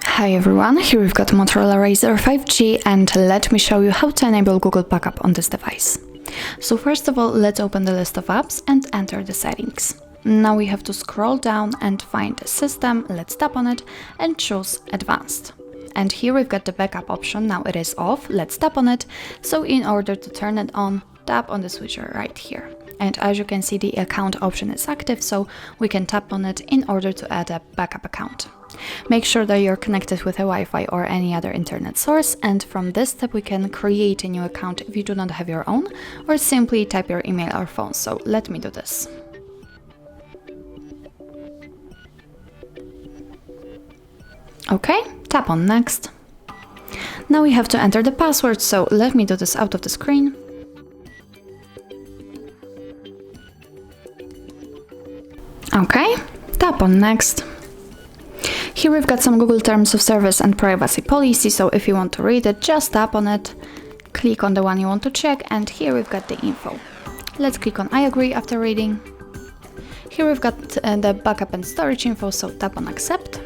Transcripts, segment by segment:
Hi everyone, here we've got Motorola Razr 5G and let me show you how to enable Google Backup on this device. So first of all, let's open the list of apps and enter the settings. Now we have to scroll down and find System, let's tap on it and choose Advanced. And here we've got the backup option, now it is off, let's tap on it. So in order to turn it on, tap on the switcher right here. And as you can see, the account option is active, so we can tap on it in order to add a backup account. Make sure that you're connected with a Wi-Fi or any other internet source, and from this step we can create a new account if you do not have your own, or simply type your email or phone. So let me do this. Okay, tap on Next. Now we have to enter the password, so let me do this out of the screen. Okay, tap on Next. Here we've got some Google Terms of Service and Privacy Policy, so if you want to read it, just tap on it, click on the one you want to check, and here we've got the info. Let's click on I agree after reading. Here we've got the backup and storage info, so tap on Accept.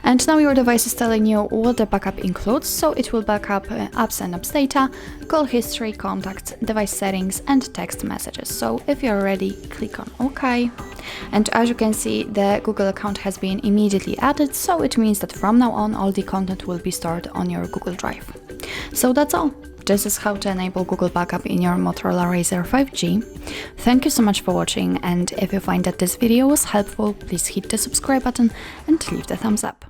And now your device is telling you what the backup includes, so it will back up apps and apps data, call history, contacts, device settings and text messages. So if you're ready, click on OK. And as you can see, the Google account has been immediately added, so it means that from now on all the content will be stored on your Google Drive. So that's all. This is how to enable Google Backup in your Motorola Razr 5G. Thank you so much for watching, and if you find that this video was helpful, please hit the subscribe button and leave the thumbs up.